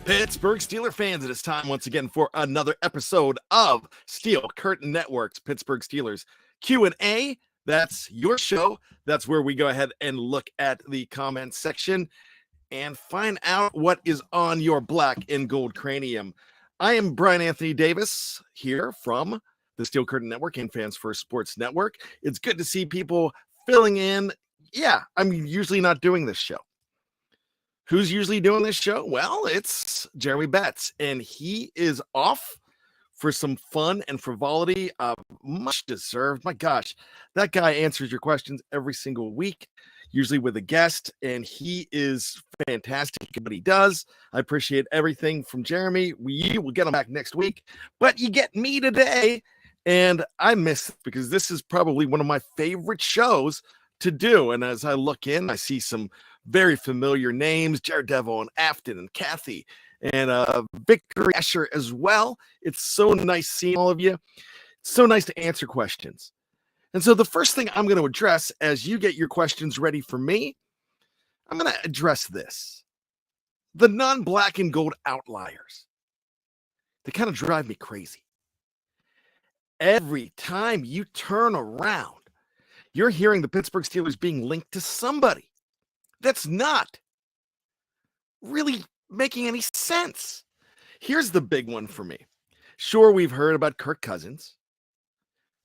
Pittsburgh Steelers fans, it is time once again for another episode of Steel Curtain Network's Pittsburgh Steelers Q&A. That's your show. That's where we go ahead and look at the comment section and find out what is on your black and gold cranium. I am Bryan Anthony Davis here from the Steel Curtain Network and Fans First Sports Network. It's good to see people filling in. Yeah, I'm usually not doing this show. Who's usually doing this show? Well, it's Jeremy Betz, and he is off for some fun and frivolity. Much deserved. My gosh, that guy answers your questions every single week, usually with a guest, and he is fantastic at what he does. I appreciate everything from Jeremy. We will get him back next week, but you get me today, and I miss it because this is probably one of my favorite shows to do. And as I look in, I see some very familiar names, Jared Devil and Afton and Kathy and Victory Asher as well. It's so nice seeing all of you. It's so nice to answer questions. And so the first thing I'm going to address as you get your questions ready for me, I'm going to address this. The non-black and gold outliers. They kind of drive me crazy. Every time you turn around, you're hearing the Pittsburgh Steelers being linked to somebody. That's not really making any sense. Here's the big one for me. Sure, we've heard about Kirk Cousins.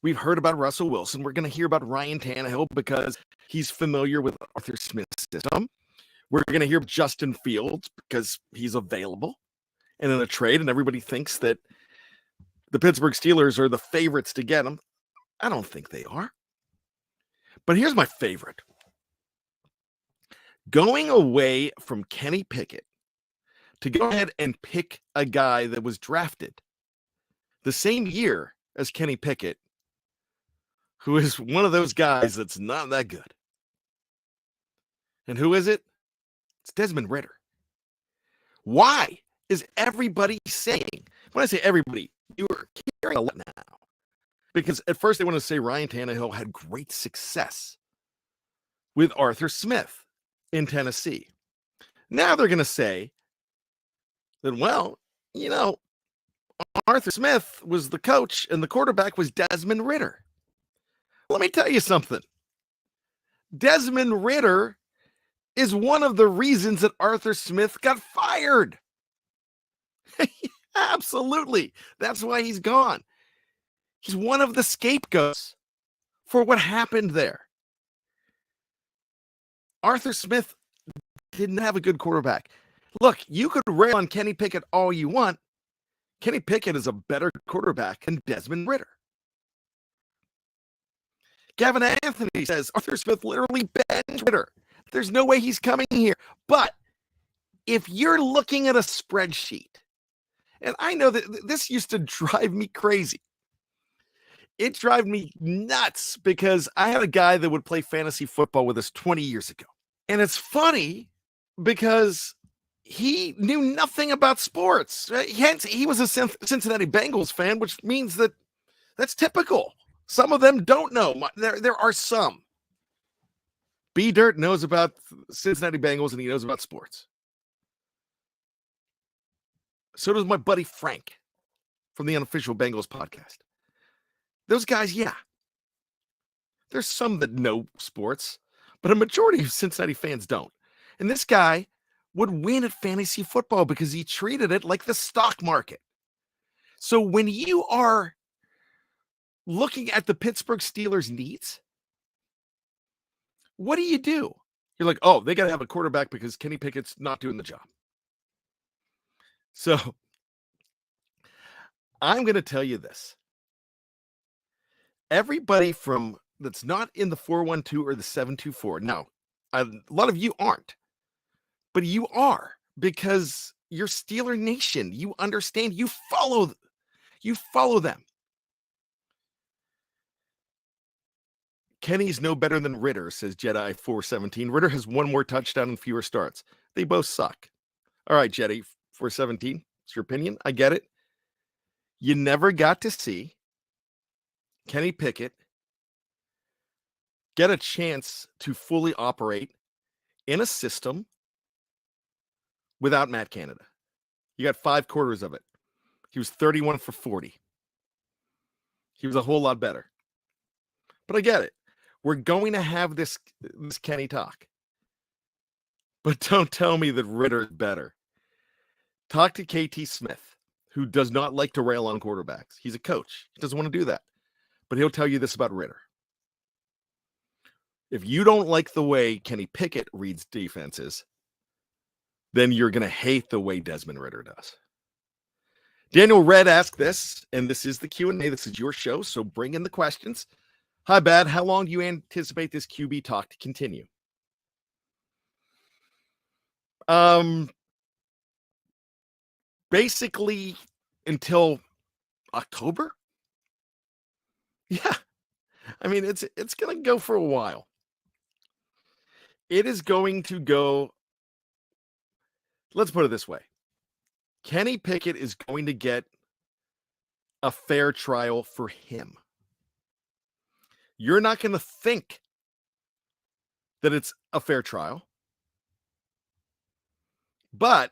We've heard about Russell Wilson. We're going to hear about Ryan Tannehill because he's familiar with Arthur Smith's system. We're going to hear Justin Fields because he's available and in a trade, and everybody thinks that the Pittsburgh Steelers are the favorites to get him. I don't think they are. But here's my favorite. Going away from Kenny Pickett to go ahead and pick a guy that was drafted the same year as Kenny Pickett, who is one of those guys that's not that good. And who is it? It's Desmond Ridder. Why is everybody saying, when I say everybody, you are hearing a lot now, because at first they want to say Ryan Tannehill had great success with Arthur Smith in Tennessee. Now they're going to say that, well, you know, Arthur Smith was the coach and the quarterback was Desmond Ridder. Let me tell you something. Desmond Ridder is one of the reasons that Arthur Smith got fired. Absolutely. That's why he's gone. He's one of the scapegoats for what happened there. Arthur Smith didn't have a good quarterback. Look, you could rail on Kenny Pickett all you want. Kenny Pickett is a better quarterback than Desmond Ridder. Gavin Anthony says Arthur Smith literally benched Ridder. There's no way he's coming here. But if you're looking at a spreadsheet, and I know that this used to drive me crazy. It drove me nuts because I had a guy that would play fantasy football with us 20 years ago. And it's funny because he knew nothing about sports. Hence, he was a Cincinnati Bengals fan, which means that that's typical. Some of them don't know. There are some. B Dirt knows about Cincinnati Bengals and he knows about sports. So does my buddy Frank from the Unofficial Bengals podcast. Those guys, yeah. There's some that know sports, but a majority of Cincinnati fans don't. And this guy would win at fantasy football because he treated it like the stock market. So when you are looking at the Pittsburgh Steelers' needs, what do? You're like, oh, they got to have a quarterback because Kenny Pickett's not doing the job. So I'm going to tell you this. Everybody that's not in the 412 or the 724. Now, a lot of you aren't, but you are because you're Steeler Nation. You understand. You follow them. Kenny's no better than Ridder, says Jedi 417. Ridder has one more touchdown and fewer starts. They both suck. All right, Jedi 417. It's your opinion. I get it. You never got to see Kenny Pickett get a chance to fully operate in a system without Matt Canada. You got 5 quarters of it. He was 31 for 40. He was a whole lot better. But I get it. We're going to have this Kenny talk. But don't tell me that Ritter's better. Talk to KT Smith, who does not like to rail on quarterbacks. He's a coach. He doesn't want to do that. But he'll tell you this about Ritter. If you don't like the way Kenny Pickett reads defenses, then you're going to hate the way Desmond Ridder does. Daniel Red asked this, and this is the Q&A. This is your show, so bring in the questions. Hi, Bad. How long do you anticipate this QB talk to continue? Basically until October. Yeah. I mean, it's going to go for a while. It is going to go. Let's put it this way. Kenny Pickett is going to get a fair trial for him. You're not going to think that it's a fair trial, but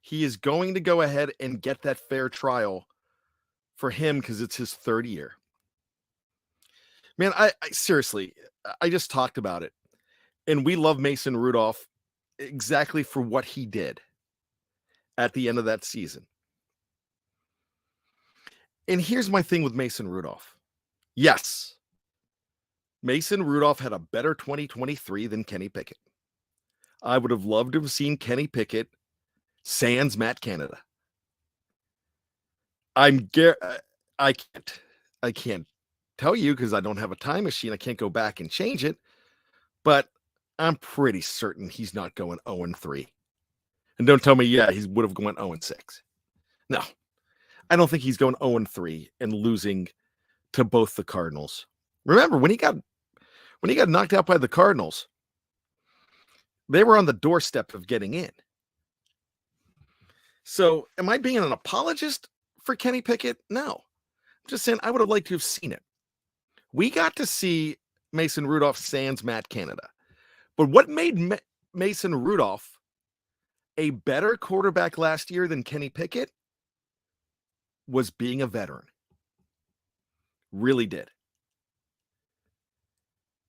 he is going to go ahead and get that fair trial for him because it's his third year. Man, I seriously, I just talked about it. And we love Mason Rudolph exactly for what he did at the end of that season. And here's my thing with Mason Rudolph. Yes, Mason Rudolph had a better 2023 than Kenny Pickett. I would have loved to have seen Kenny Pickett sans Matt Canada. I can't tell you because I don't have a time machine. I can't go back and change it, but I'm pretty certain he's not going 0-3. And don't tell me, yeah, he would have gone 0-6. No, I don't think he's going 0-3 and losing to both the Cardinals. Remember, when he got knocked out by the Cardinals, they were on the doorstep of getting in. So am I being an apologist for Kenny Pickett? No. I'm just saying I would have liked to have seen it. We got to see Mason Rudolph sans Matt Canada. But what made Mason Rudolph a better quarterback last year than Kenny Pickett was being a veteran. Really did.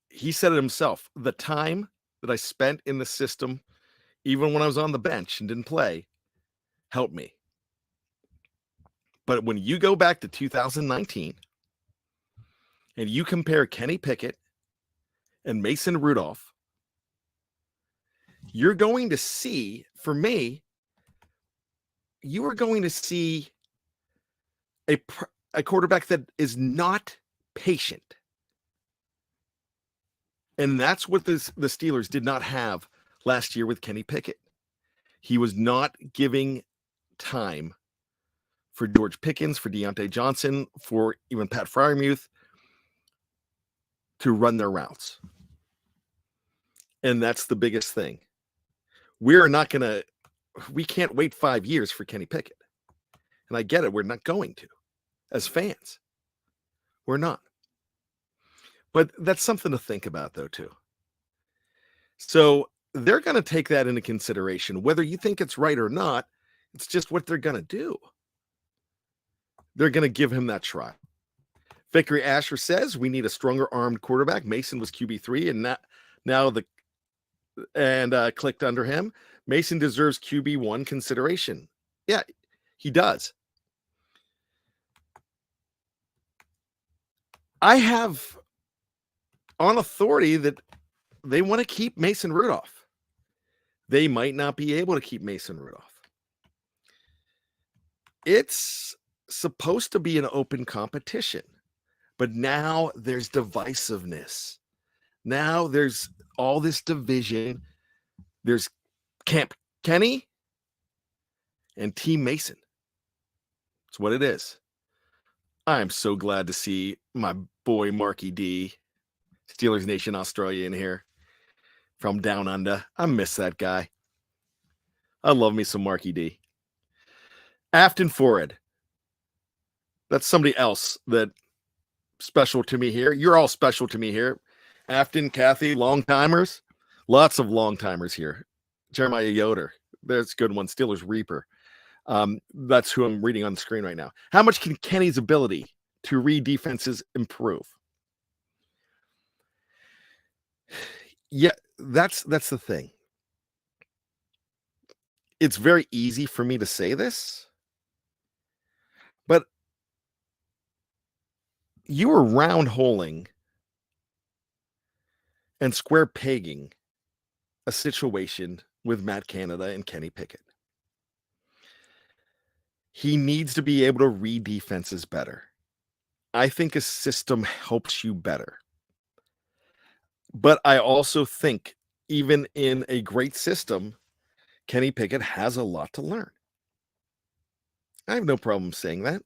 He said it himself. The time that I spent in the system, even when I was on the bench and didn't play, helped me. But when you go back to 2019 and you compare Kenny Pickett and Mason Rudolph, you're going to see, for me, you are going to see a quarterback that is not patient. And that's what the Steelers did not have last year with Kenny Pickett. He was not giving time for George Pickens, for Deontay Johnson, for even Pat Freiermuth to run their routes. And that's the biggest thing. We can't wait 5 years for Kenny Pickett. And I get it. We're not going to as fans. We're not. But that's something to think about, though, too. So they're going to take that into consideration. Whether you think it's right or not, it's just what they're going to do. They're going to give him that try. Victory Asher says we need a stronger armed quarterback. Mason was QB3 and clicked under him. Mason deserves QB1 consideration. Yeah, he does. I have on authority that they want to keep Mason Rudolph. They might not be able to keep Mason Rudolph. It's supposed to be an open competition, but now there's divisiveness. Now there's all this division. There's Camp Kenny and Team Mason. That's what it is. I'm so glad to see my boy Marky D, Steelers Nation Australia, in here from down under. I miss that guy. I love me some Marky D. Afton Forred. That's somebody else that special to me here. You're all special to me here. Afton, Kathy, long timers. Lots of long timers here. Jeremiah Yoder. There's a good one. Steelers Reaper. That's who I'm reading on the screen right now. How much can Kenny's ability to read defenses improve? Yeah, that's the thing. It's very easy for me to say this, but you were round holing and square pegging a situation with Matt Canada and Kenny Pickett. He needs to be able to read defenses better. I think a system helps you better. But I also think even in a great system, Kenny Pickett has a lot to learn. I have no problem saying that.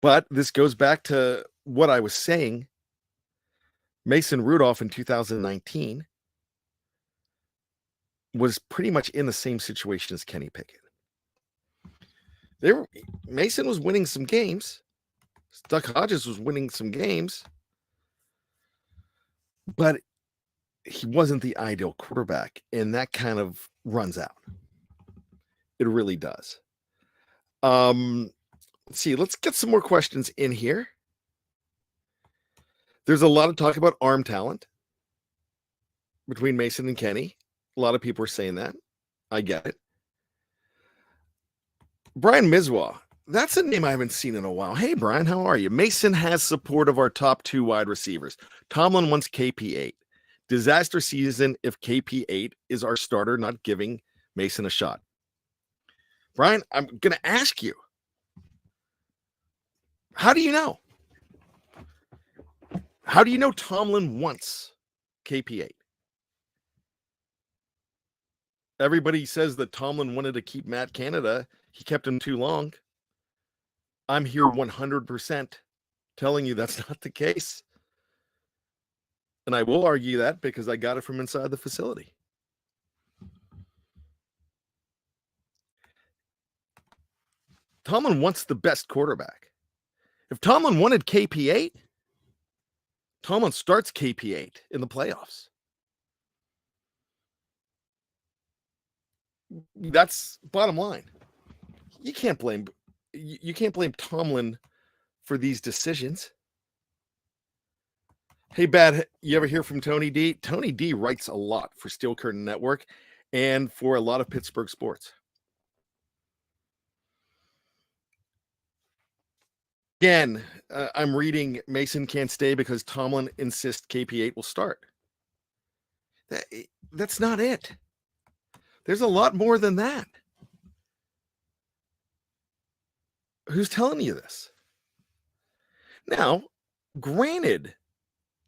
But this goes back to what I was saying. Mason Rudolph in 2019 was pretty much in the same situation as Kenny Pickett. Mason was winning some games. Duck Hodges was winning some games. But he wasn't the ideal quarterback, and that kind of runs out. It really does. Let's see. Let's get some more questions in here. There's a lot of talk about arm talent between Mason and Kenny. A lot of people are saying that. I get it. Brian Mizwa. That's a name I haven't seen in a while. Hey, Brian, how are you? Mason has support of our top 2 wide receivers. Tomlin wants KP8. Disaster season if KP8 is our starter, not giving Mason a shot. Brian, I'm going to ask you, how do you know? How do you know Tomlin wants KP8? Everybody says that Tomlin wanted to keep Matt Canada. He kept him too long. I'm here 100% telling you that's not the case. And I will argue that because I got it from inside the facility. Tomlin wants the best quarterback. If Tomlin wanted KP8, Tomlin starts KP8 in the playoffs. That's bottom line. You can't blame Tomlin for these decisions. Hey, Bad, you ever hear from Tony D? Tony D writes a lot for Steel Curtain Network and for a lot of Pittsburgh Sports. Again, I'm reading Mason can't stay because Tomlin insists KP8 will start. That's not it. There's a lot more than that. Who's telling you this? Now, granted,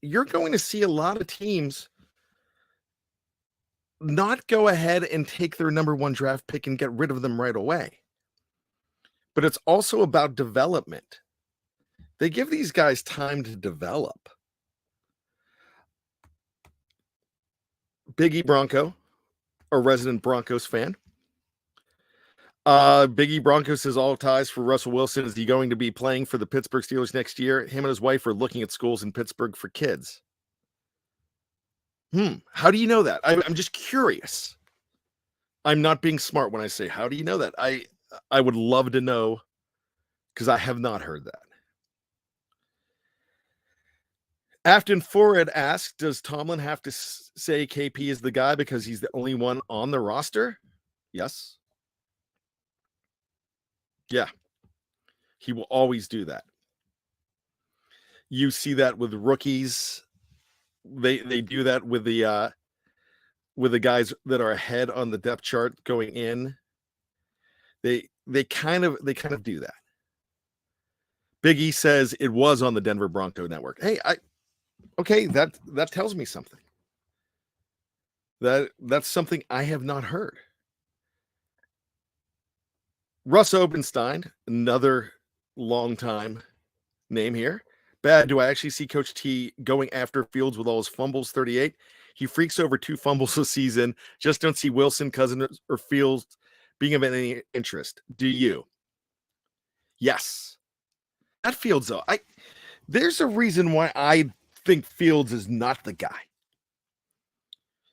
you're going to see a lot of teams not go ahead and take their number 1 draft pick and get rid of them right away. But it's also about development. They give these guys time to develop. Biggie Bronco, a resident Broncos fan. Biggie Bronco says all ties for Russell Wilson. Is he going to be playing for the Pittsburgh Steelers next year? Him and his wife are looking at schools in Pittsburgh for kids. How do you know that? I'm just curious. I'm not being smart when I say, how do you know that? I would love to know because I have not heard that. Afton Forred asked, does Tomlin have to say KP is the guy because he's the only one on the roster? Yes. Yeah. He will always do that. You see that with rookies. They do that with the guys that are ahead on the depth chart going in. They kind of do that. Big E says it was on the Denver Bronco network. Hey, okay, that tells me something. That's something I have not heard. Russ Obenstein, another long-time name here. Bad, do I actually see Coach T going after Fields with all his fumbles? 38. He freaks over 2 fumbles a season. Just don't see Wilson, Cousins, or Fields being of any interest. Do you? Yes. That Fields, though. There's a reason why I think Fields is not the guy.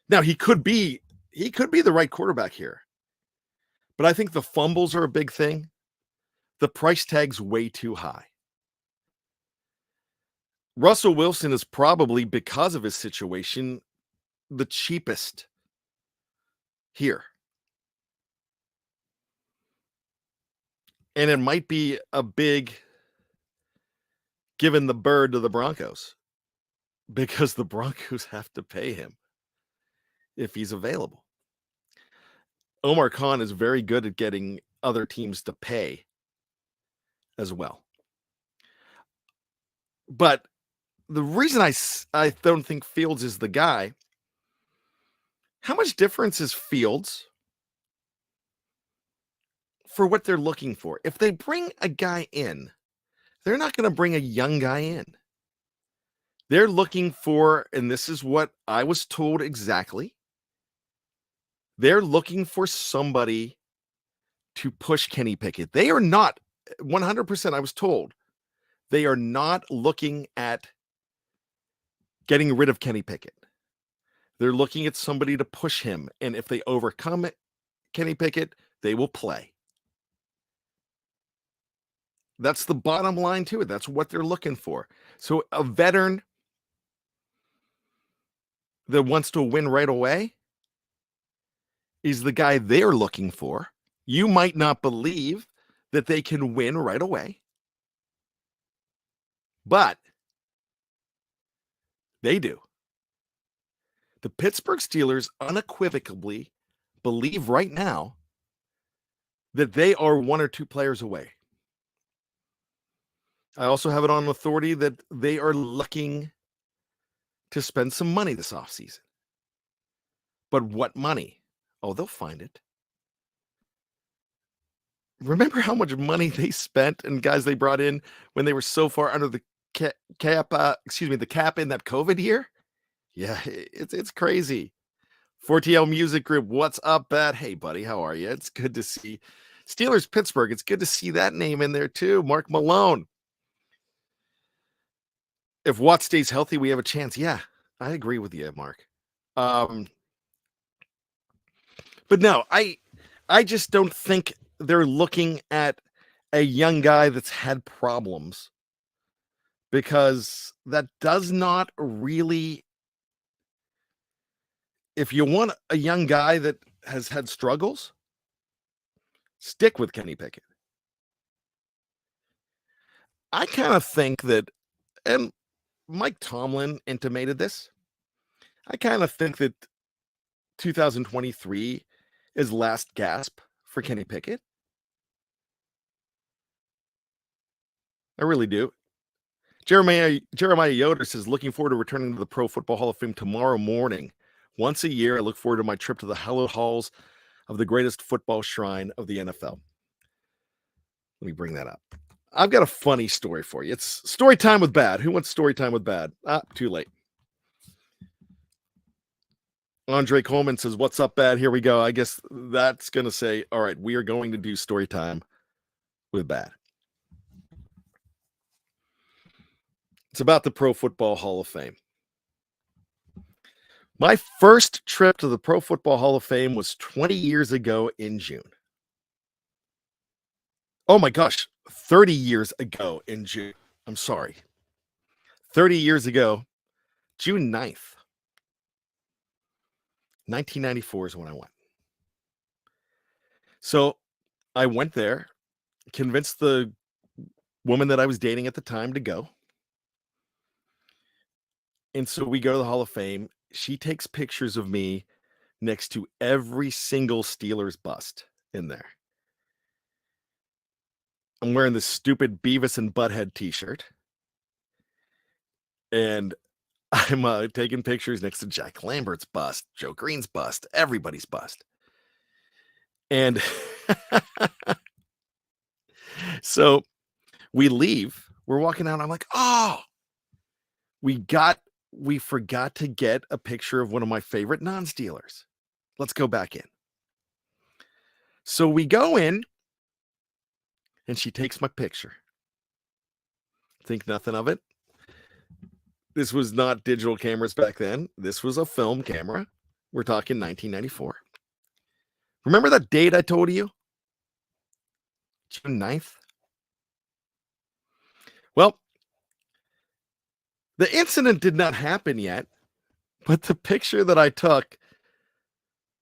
Now, he could be the right quarterback here. But I think the fumbles are a big thing. The price tag's way too high. Russell Wilson is probably, because of his situation, the cheapest here. And it might be a big giving the bird to the Broncos, because the Broncos have to pay him if he's available. Omar Khan is very good at getting other teams to pay as well. But the reason I don't think Fields is the guy, how much difference is Fields for what they're looking for? If they bring a guy in, they're not going to bring a young guy in. They're looking for, and this is what I was told exactly, they're looking for somebody to push Kenny Pickett. They are not, 100%, I was told, they are not looking at getting rid of Kenny Pickett. They're looking at somebody to push him. And if they overcome Kenny Pickett, they will play. That's the bottom line to it. That's what they're looking for. So a veteran that wants to win right away is the guy they're looking for. You might not believe that they can win right away, but they do. The Pittsburgh Steelers unequivocally believe right now that they are one or two players away. I also have it on authority that they are looking to spend some money this offseason. But what money? Oh, they'll find it. Remember how much money they spent and guys they brought in when they were so far under the cap in that COVID year? Yeah, it's crazy. 4TL Music Group, what's up, Bat? Hey, buddy, how are you? It's good to see Steelers Pittsburgh. It's good to see that name in there too. Mark Malone. If Watt stays healthy, we have a chance. Yeah, I agree with you, Mark. But no, I just don't think they're looking at a young guy that's had problems, because that does not really, if you want a young guy that has had struggles, stick with Kenny Pickett. I kind of think that, and Mike Tomlin intimated this, I kind of think that 2023 is last gasp for Kenny Pickett. I really do. Jeremiah Yoder says, looking forward to returning to the Pro Football Hall of Fame tomorrow morning. Once a year, I look forward to my trip to the hallowed halls of the greatest football shrine of the NFL. Let me bring that up. I've got a funny story for you. It's story time with Bad. Who wants story time with Bad? Too late. Andre Coleman says, what's up, Bad? Here we go. I guess that's going to say, all right, we are going to do story time with Bad. It's about the Pro Football Hall of Fame. My first trip to the Pro Football Hall of Fame was 20 years ago in June. Oh my gosh, 30 years ago in June. I'm sorry. 30 years ago, June 9th, 1994 is when I went. So I went there, convinced the woman that I was dating at the time to go. And so we go to the Hall of Fame. She takes pictures of me next to every single Steelers bust in there. I'm wearing this stupid Beavis and Butthead t-shirt. And I'm taking pictures next to Jack Lambert's bust, Joe Green's bust, everybody's bust. And so we leave. We're walking out. I'm like, oh, we forgot to get a picture of one of my favorite non-Steelers. Let's go back in. So we go in, and she takes my picture. Think nothing of it. This was not digital cameras back then. This was a film camera. We're talking 1994. Remember that date I told you? June 9th. Well, the incident did not happen yet, but the picture that I took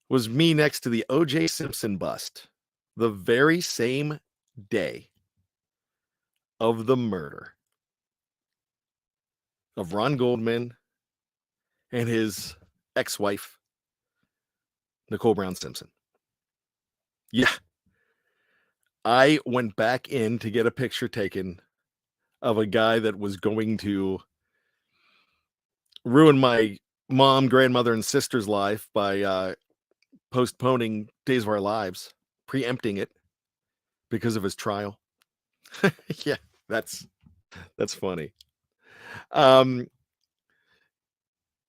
was me next to the O.J. Simpson bust the very same day of the murder of Ron Goldman and his ex-wife, Nicole Brown Simpson. Yeah. I went back in to get a picture taken of a guy that was going to ruin my mom, grandmother, and sister's life by postponing Days of Our Lives, preempting it because of his trial. Yeah, that's funny.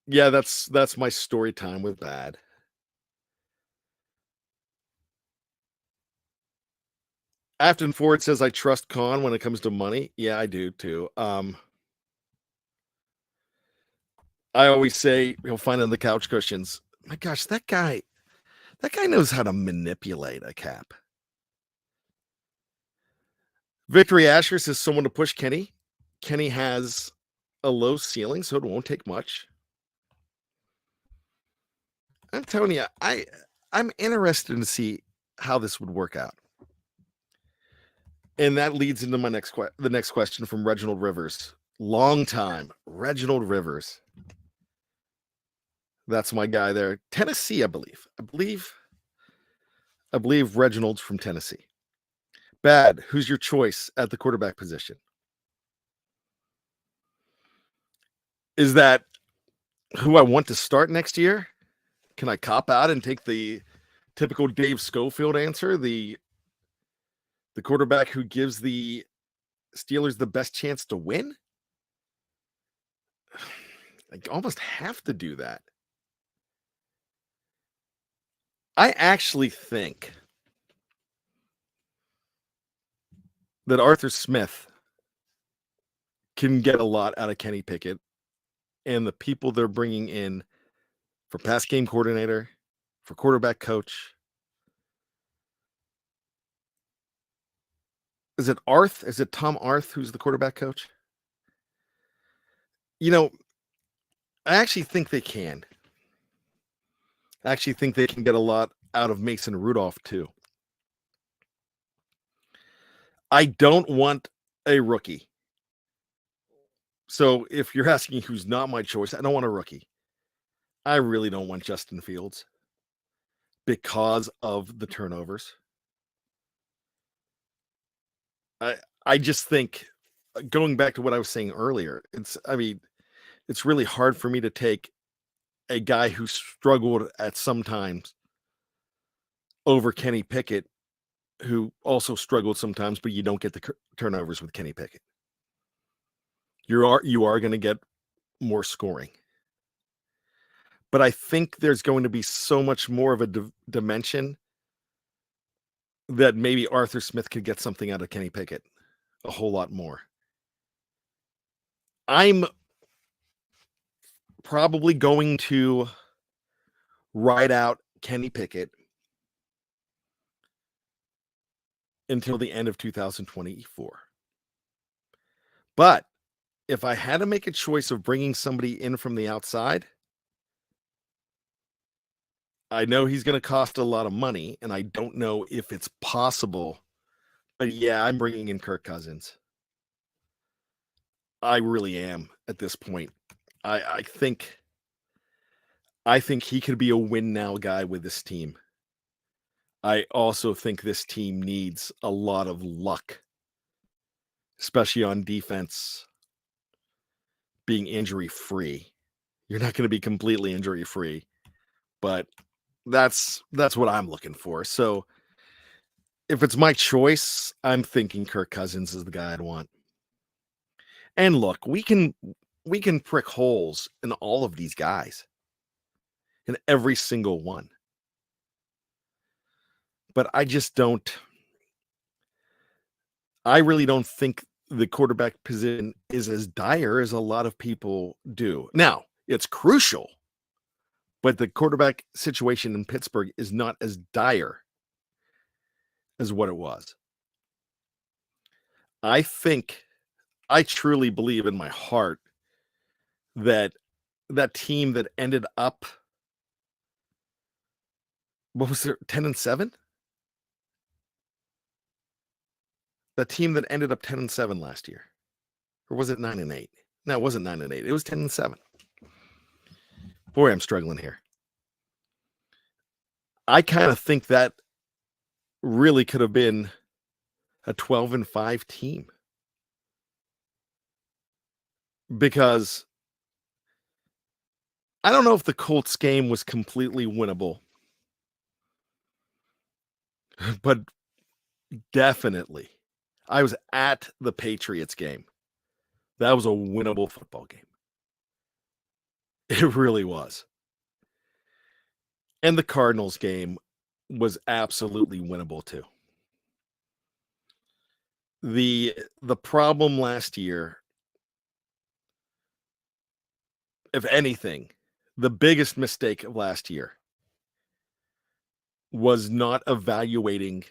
Yeah, that's my story time with Bad. Afton Ford says I trust Khan when it comes to money. Yeah, I do too. I always say he'll find it on the couch cushions. My gosh, that guy knows how to manipulate a cap. Victory Asher says someone to push Kenny. Kenny has a low ceiling, so it won't take much. I'm telling you, I'm interested to see how this would work out. And that leads into my the next question from Reginald Rivers. Long time, Reginald Rivers. That's my guy there. Tennessee, I believe. I believe Reginald's from Tennessee. Bad. Who's your choice at the quarterback position? Is that who I want to start next year? Can I cop out and take the typical Dave Schofield answer? The quarterback who gives the Steelers the best chance to win? I almost have to do that. I actually think that Arthur Smith can get a lot out of Kenny Pickett and the people they're bringing in for pass game coordinator, for quarterback coach. Is it Arth? Is it Tom Arth who's the quarterback coach? You know, I actually think they can. I actually think they can get a lot out of Mason Rudolph too. I don't want a rookie. So if you're asking who's not my choice, I don't want a rookie. I really don't want Justin Fields because of the turnovers. I just think, going back to what I was saying earlier, it's really hard for me to take a guy who struggled at some times over Kenny Pickett, who also struggled sometimes, but you don't get the turnovers with Kenny Pickett. You are going to get more scoring. But I think there's going to be so much more of a dimension that maybe Arthur Smith could get something out of Kenny Pickett, a whole lot more. I'm probably going to ride out Kenny Pickett until the end of 2024. But if I had to make a choice of bringing somebody in from the outside, I know he's going to cost a lot of money, and I don't know if it's possible. But yeah, I'm bringing in Kirk Cousins. I really am at this point. I think he could be a win now guy with this team. I also think this team needs a lot of luck, especially on defense, being injury free. You're not going to be completely injury free, but that's what I'm looking for. So if it's my choice, I'm thinking Kirk Cousins is the guy I'd want. And look, we can prick holes in all of these guys, in every single one. But I really don't think the quarterback position is as dire as a lot of people do. Now, it's crucial, but the quarterback situation in Pittsburgh is not as dire as what it was. I truly believe in my heart that that team that ended up, what was it, 10-7? That team that ended up 10-7 last year. Or was it 9-8? No, it wasn't 9-8. It was 10-7. Boy, I'm struggling here. I kind of think that really could have been a 12-5 team. Because I don't know if the Colts game was completely winnable, but definitely I was at the Patriots game. That was a winnable football game. It really was. And the Cardinals game was absolutely winnable too. The problem last year, if anything, the biggest mistake of last year was not evaluating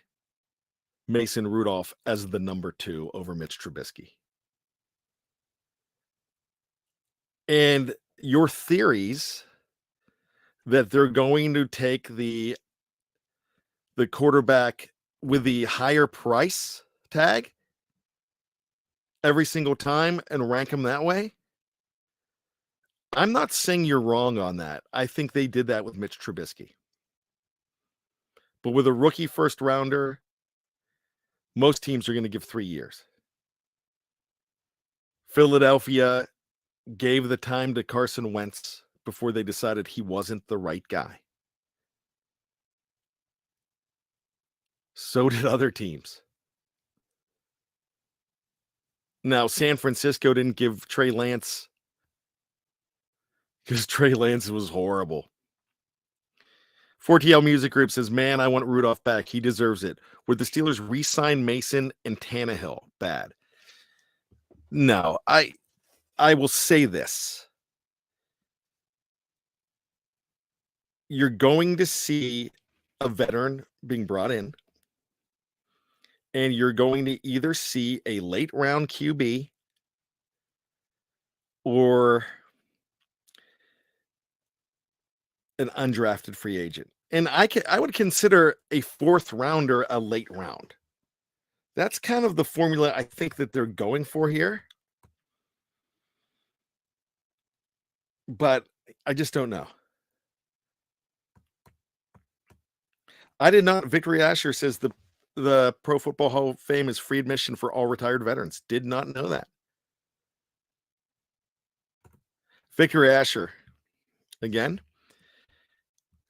Mason Rudolph as the number 2 over Mitch Trubisky. And your theories that they're going to take the quarterback with the higher price tag every single time and rank him that way, I'm not saying you're wrong on that. I think they did that with Mitch Trubisky. But with a rookie first rounder, most teams are going to give 3 years. Philadelphia gave the time to Carson Wentz before they decided he wasn't the right guy. So did other teams. Now, San Francisco didn't give Trey Lance because Trey Lance was horrible. 4TL Music Group says, man, I want Rudolph back. He deserves it. Would the Steelers re-sign Mason and Tannehill? Bad. No, I will say this. You're going to see a veteran being brought in, and you're going to either see a late round QB or an undrafted free agent. And I would consider a 4th rounder a late round. That's kind of the formula I think that they're going for here. But I just don't know. I did not. Victory Asher says the Pro Football Hall of Fame is free admission for all retired veterans. Did not know that. Victory Asher, again,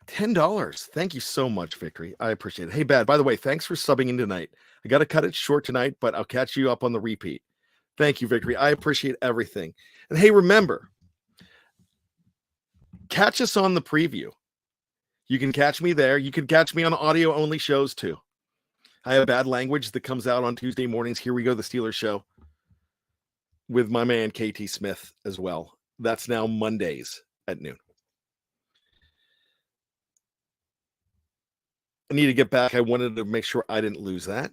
$10. Thank you so much, Victory. I appreciate it. Hey, Bad, by the way, thanks for subbing in tonight. I got to cut it short tonight, but I'll catch you up on the repeat. Thank you, Victory. I appreciate everything. And hey, remember, catch us on the preview. You can catch me there. You can catch me on audio-only shows, too. I have Bad Language that comes out on Tuesday mornings. Here we go, the Steelers show with my man, KT Smith, as well. That's now Mondays at noon. I need to get back. I wanted to make sure I didn't lose that.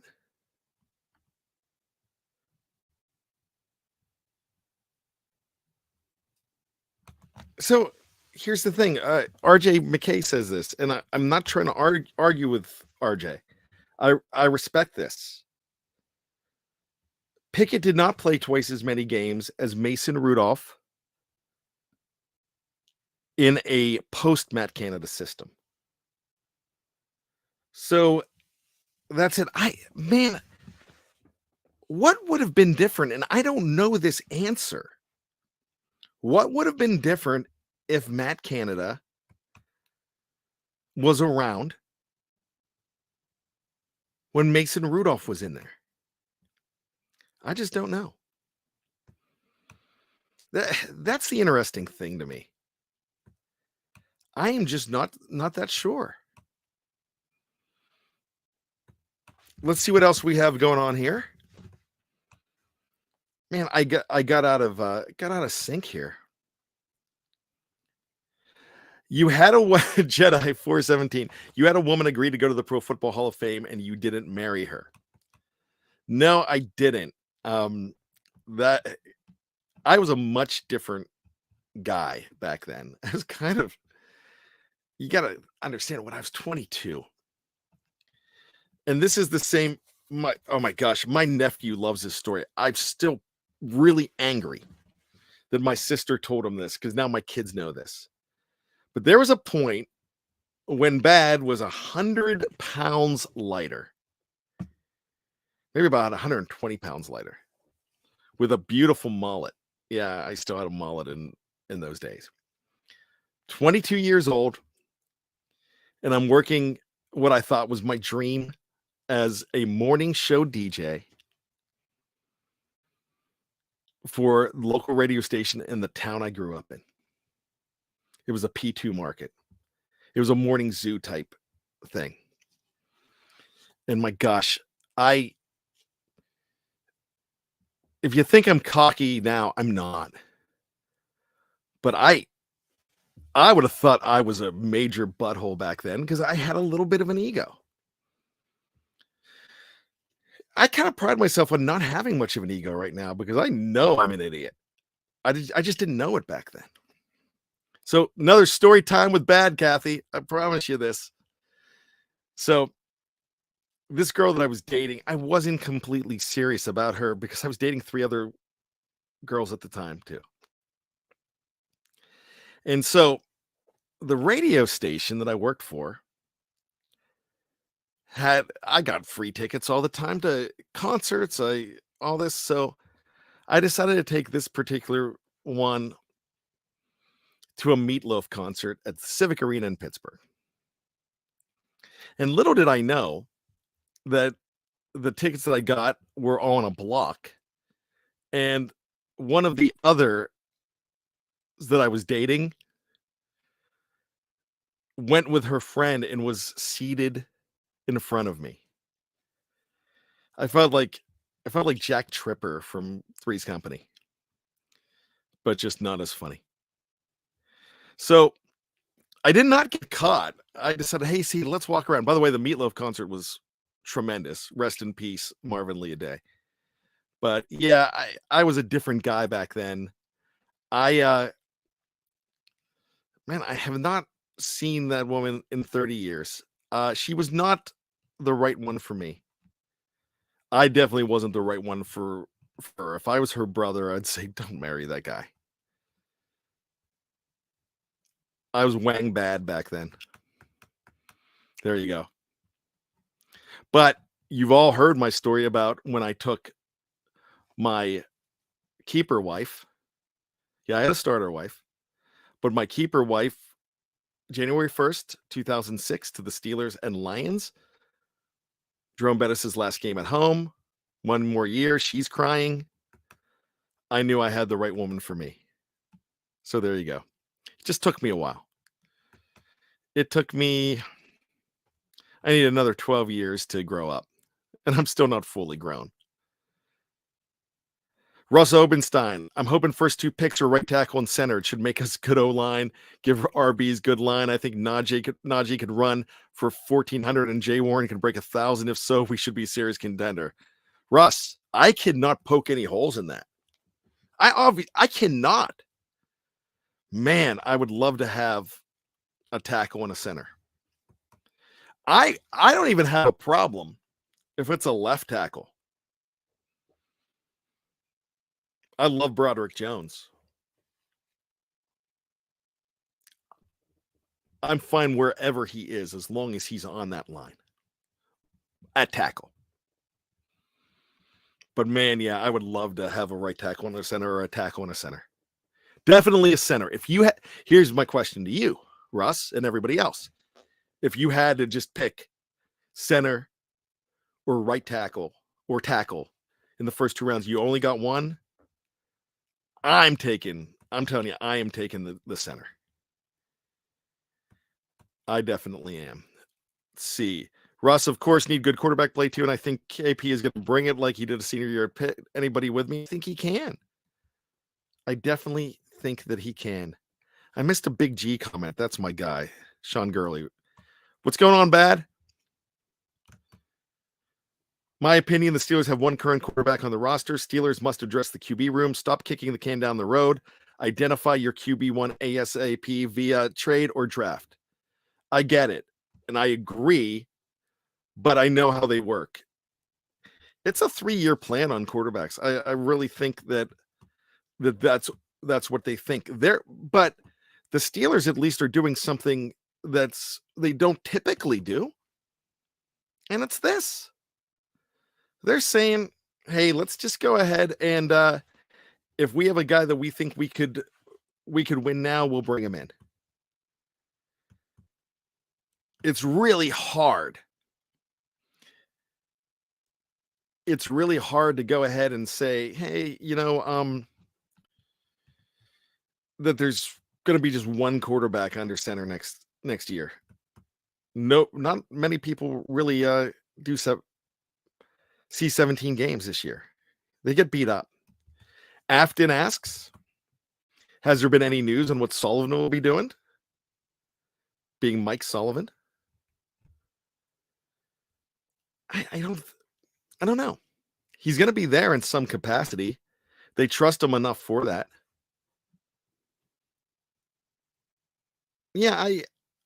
So here's the thing. RJ McKay says this, and I'm not trying to argue with RJ. I respect this. Pickett did not play twice as many games as Mason Rudolph in a post-Matt Canada system. So that's it. What would have been different? And I don't know this answer. What would have been different if Matt Canada was around when Mason Rudolph was in there? I just don't know. That's the interesting thing to me. I am just not that sure. Let's see what else we have going on here. Man, I got out of sync here. You had a Jedi 417. You had a woman agree to go to the Pro Football Hall of Fame and you didn't marry her. No, I didn't. That I was a much different guy back then. I was kind of, you got to understand, when I was 22, and this is the same. Oh my gosh, my nephew loves this story. I'm still really angry that my sister told him this, because now my kids know this. But there was a point when Bad was 100 pounds lighter, maybe about 120 pounds lighter, with a beautiful mullet. Yeah, I still had a mullet in those days. 22 years old, and I'm working what I thought was my dream as a morning show DJ for the local radio station in the town I grew up in. It was a P2 market. It was a morning zoo type thing. And my gosh, if you think I'm cocky now, I'm not. But I would have thought I was a major butthole back then, because I had a little bit of an ego. I kind of pride myself on not having much of an ego right now, because I know I'm an idiot. I just didn't know it back then. So another story time with Bad, Kathy. I promise you this. So this girl that I was dating, I wasn't completely serious about her, because I was dating 3 other girls at the time too. And so the radio station that I worked for I got free tickets all the time to concerts, all this. So I decided to take this particular one to a Meatloaf concert at the Civic Arena in Pittsburgh. And little did I know that the tickets that I got were all on a block. And one of the other that I was dating went with her friend and was seated in front of me. I felt like Jack Tripper from Three's Company, but just not as funny. So I did not get caught. I decided, hey, see, let's walk around. By the way, the Meatloaf concert was tremendous. Rest in peace, Marvin Lee Day. But yeah, I was a different guy back then. Man, I have not seen that woman in 30 years. She was not the right one for me. I definitely wasn't the right one for her. If I was her brother, I'd say, don't marry that guy. I was Wang Bad back then. There you go. But you've all heard my story about when I took my keeper wife. Yeah, I had a starter wife, but my keeper wife, January 1st, 2006, to the Steelers and Lions. Jerome Bettis' last game at home. 1 more year. She's crying. I knew I had the right woman for me. So there you go. It just took me a while. It took me, I need another 12 years to grow up, and I'm still not fully grown. Russ Obenstein, I'm hoping first 2 picks are right tackle and center. It should make us good O-line, give RB's good line. I think Najee could run for 1,400 and Jay Warren can break 1,000. If so, we should be a serious contender. Russ, I cannot poke any holes in that. I cannot. Man, I would love to have a tackle and a center. I don't even have a problem if it's a left tackle. I love Broderick Jones. I'm fine wherever he is as long as he's on that line at tackle. But man, yeah, I would love to have a right tackle and a center, or a tackle and a center. Definitely a center. If you here's my question to you, Russ, and everybody else. If you had to just pick center or right tackle or tackle in the first 2 rounds, you only got one, I'm telling you, I am taking the center. I definitely am. Let's see. Russ, of course, need good quarterback play too, and I think KP is going to bring it like he did a senior year at Pitt. Anybody with me? I think he can. I definitely think that he can. I missed a Big G comment. That's my guy, Sean Gurley. What's going on, Bad? My opinion, the Steelers have one current quarterback on the roster. Steelers must address the QB room. Stop kicking the can down the road. Identify your QB1 ASAP via trade or draft. I get it, and I agree, but I know how they work. It's a 3-year plan on quarterbacks. I really think that's what they think. But the Steelers at least are doing something that's they don't typically do, and it's this. They're saying, "Hey, let's just go ahead and if we have a guy that we think we could win now, we'll bring him in." It's really hard. It's really hard to go ahead and say, "Hey, that there's going to be just one quarterback under center next year." No, not many people really see 17 games this year. They get beat up. Afton asks, has there been any news on what Sullivan will be doing? Being Mike Sullivan? I don't know. He's going to be there in some capacity. They trust him enough for that. Yeah,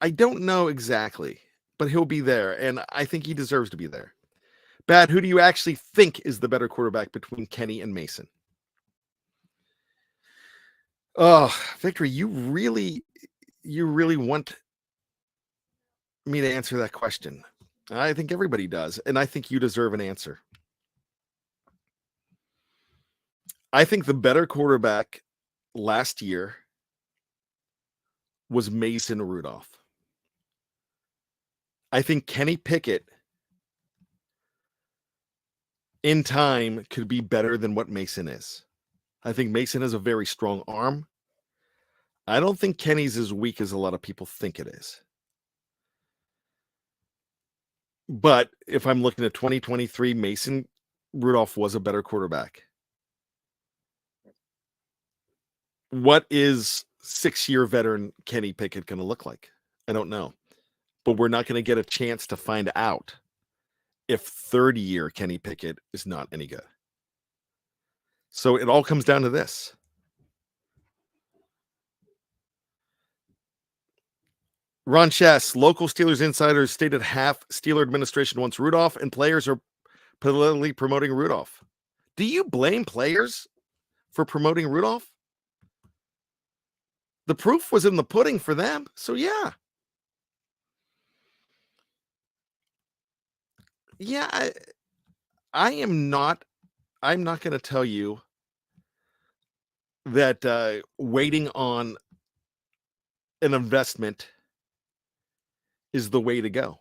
I don't know exactly, but he'll be there, and I think he deserves to be there. Bad, who do you actually think is the better quarterback between Kenny and Mason? Oh, Victory, you really want me to answer that question. I think everybody does, and I think you deserve an answer. I think the better quarterback last year was Mason Rudolph. I think Kenny Pickett in time could be better than what Mason is. I think Mason has a very strong arm. I don't think Kenny's as weak as a lot of people think it is. But if I'm looking at 2023, Mason Rudolph was a better quarterback. What is 6-year veteran Kenny Pickett going to look like? I don't know. But we're not going to get a chance to find out if 30-year Kenny Pickett is not any good. So it all comes down to this. Ron Chess, local Steelers insiders stated half Steeler administration wants Rudolph and players are politically promoting Rudolph. Do you blame players for promoting Rudolph? The proof was in the pudding for them. So yeah. Yeah, I'm not going to tell you that waiting on an investment is the way to go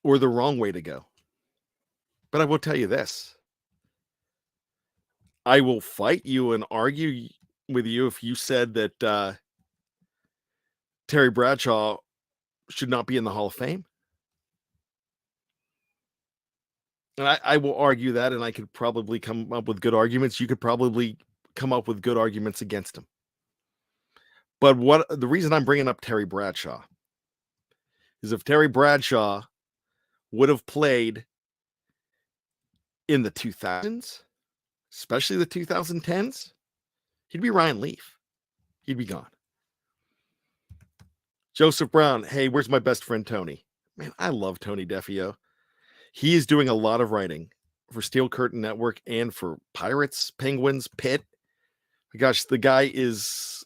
or the wrong way to go. But I will tell you this. I will fight you and argue with you if you said that Terry Bradshaw should not be in the Hall of Fame. And I will argue that, and I could probably come up with good arguments. You could probably come up with good arguments against him. But the reason I'm bringing up Terry Bradshaw is if Terry Bradshaw would have played in the 2000s, especially the 2010s, he'd be Ryan Leaf. He'd be gone. Joseph Brown, hey, where's my best friend Tony? Man, I love Tony DeFeo. He is doing a lot of writing for Steel Curtain Network and for Pirates, Penguins, Pitt. Gosh, the guy is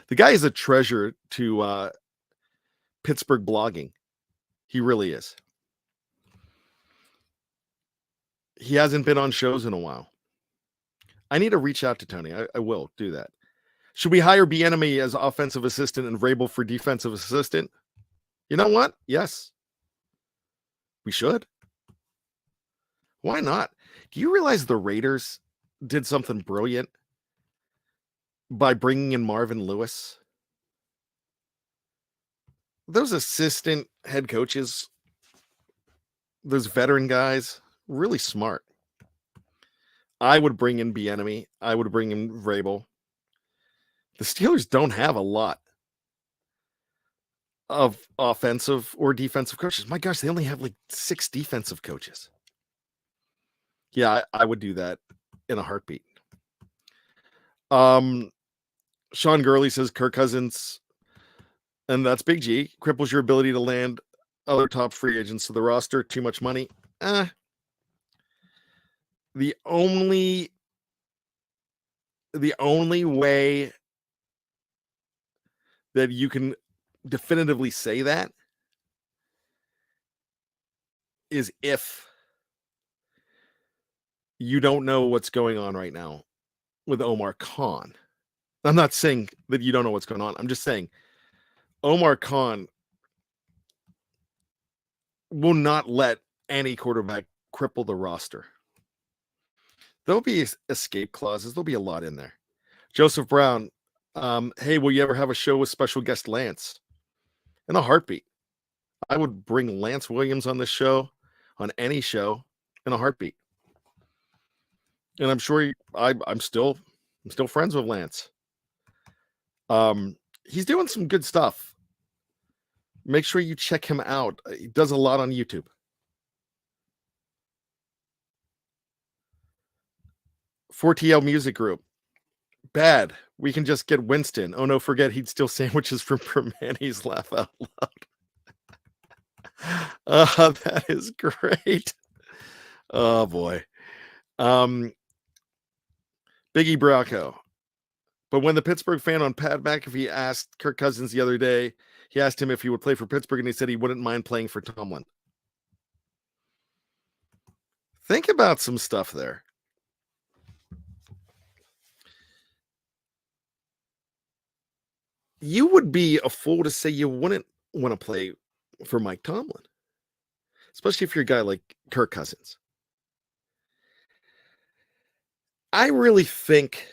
a treasure to Pittsburgh blogging. He really is. He hasn't been on shows in a while. I need to reach out to Tony. I will do that. Should we hire Bieniemy as offensive assistant and Vrabel for defensive assistant? You know what? Yes. We should. Why not? Do you realize the Raiders did something brilliant by bringing in Marvin Lewis? Those assistant head coaches, those veteran guys, really smart. I would bring in Bieniemy. I would bring in Vrabel. The Steelers don't have a lot of offensive or defensive coaches. My gosh, they only have like 6 defensive coaches. Yeah, I would do that in a heartbeat. Sean Gurley says Kirk Cousins, and that's Big G, cripples your ability to land other top free agents to the roster. Too much money. The only way that you can definitively say that is if you don't know what's going on right now with Omar Khan. I'm not saying that you don't know what's going on. I'm just saying Omar Khan will not let any quarterback cripple the roster. There'll be escape clauses. There'll be a lot in there. Joseph Brown, hey, will you ever have a show with special guest Lance? In a heartbeat. I would bring Lance Williams on this show, on any show, in a heartbeat. And I'm sure I'm still friends with Lance. He's doing some good stuff. Make sure you check him out. He does a lot on YouTube. TL Music Group. Bad. We can just get Winston. Oh no, forget he'd steal sandwiches from Permanis. Laugh out loud. That is great. Oh boy. Biggie Bracco. But when the Pittsburgh fan on Pat McAfee asked Kirk Cousins the other day, he asked him if he would play for Pittsburgh, and he said he wouldn't mind playing for Tomlin. Think about some stuff there. You would be a fool to say you wouldn't want to play for Mike Tomlin, especially if you're a guy like Kirk Cousins. I really think